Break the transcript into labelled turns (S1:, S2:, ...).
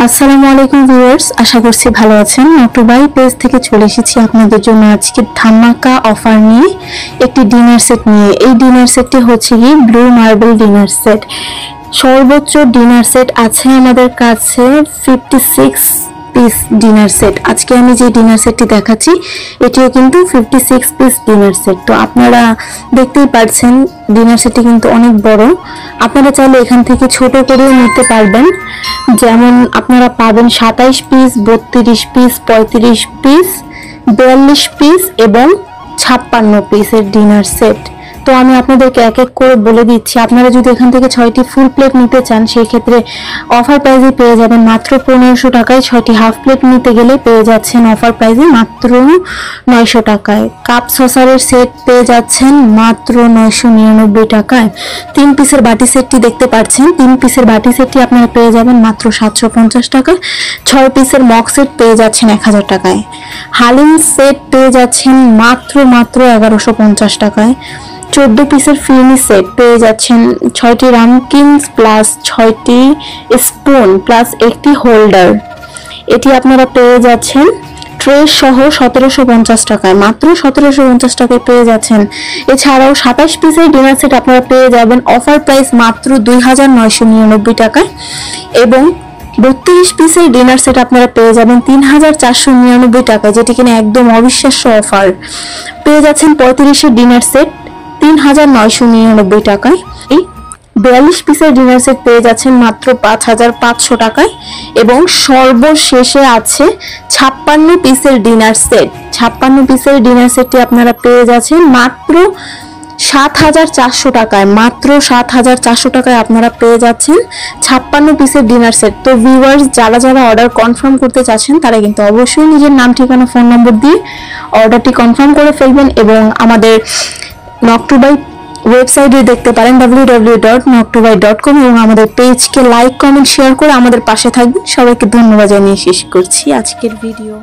S1: আসসালামু আলাইকুম ভিউয়ার্স, আশা করছি ভালো আছেন। নটুবাই পেজ থেকে চলে এসেছি আপনাদের জন্য আজকে ধামাকা অফার নিয়ে একটি ডিনার সেট নিয়ে। এই ডিনার সেটটি হচ্ছে কি ব্লু মার্বেল ডিনার সেট। সর্বোচ্চ ডিনার সেট আছে আমাদের কাছে 56 পিস ডিনার সেট। আজকে আমি যে ডিনার সেটটি দেখাচ্ছি এটিও কিন্তু 56 পিস ডিনার সেট। তো আপনারা দেখতেই পাচ্ছেন ডিনার সেটটি কিন্তু অনেক বড়। আপনারা চাইলে এখান থেকে ছোট করেও নিতে পারবেন। যেমন আপনারা পাবেন 27 পিস, 32 পিস, 35 পিস, 42 পিস এবং 56 পিসের ডিনার সেট। তো আমি আপনাদেরকে এক এক করে বলে দিচ্ছি। আপনারা যদি এখান থেকে 6টি ফুল প্লেট নিতে চান সেই ক্ষেত্রে অফার প্রাইসে পেয়ে যাবেন মাত্র 1500 টাকায়। 6টি হাফ প্লেট নিতে গেলে পেয়ে যাচ্ছেন অফার প্রাইসে মাত্র 900 টাকায়। কাপ সসারের সেট পেয়ে যাচ্ছেন মাত্র 999 টাকায়। 3 পিসের বাটি সেটটি দেখতে পাচ্ছেন, 3 পিসের বাটি সেটটি আপনারা পেয়ে যাবেন মাত্র 750 টাকায়। 6 পিসের মগ সেট পেয়ে যাচ্ছেন 1000 টাকায়। হালিম সেট পেয়ে যাচ্ছেন মাত্র 1150 টাকায়। 14 পিসের ফিরনি সেট পেয়ে যাচ্ছেন 6টি রামকিনস প্লাস 6টি স্পুন প্লাস একটি হোল্ডার। এটি আপনারা পেয়ে যাচ্ছেন ট্রে সহ 1750 টাকায়, মাত্র 1750 টাকায় পেয়ে যাচ্ছেন। এছাড়াও 27 পিসের ডিনার সেট আপনারা পেয়ে যাবেন অফার প্রাইস মাত্র 2999 টাকায় এবং 32 পিসের ডিনার সেট আপনারা পেয়ে যাবেন 3499 টাকায়, যেটি কিনা একদম অবিশ্বাস্য অফার। পেয়ে যাচ্ছেন 35 ডিনার সেট 3999 টাকায়। এই 42 পিসের ডিনার সেট পেয়ে যাচ্ছেন মাত্র 5500 টাকায় এবং সর্বশেষে আছে 56 পিসের ডিনার সেট। 56 পিসের ডিনার সেটটি আপনারা পেয়ে যাচ্ছেন মাত্র 7400 টাকায়। মাত্র 7400 টাকায় আপনারা পেয়ে যাচ্ছেন 56 পিসের ডিনার সেট। তো ভিউয়ার্স, যারা যারা অর্ডার কনফার্ম করতে চাচ্ছেন তারা কিন্তু অবশ্যই নিজের নাম, ঠিকানা, ফোন নম্বর দিয়ে অর্ডারটি কনফার্ম করে ফেলবেন এবং আমাদের নকটুবাই ওয়েবসাইটে দেখতে পারেন www.noktubai.com এবং আমাদের পেজকে লাইক, কমেন্ট, শেয়ার করে আমাদের পাশে থাকবেন। সবাইকে ধন্যবাদ জানিয়ে শেষ করছি আজকের ভিডিও।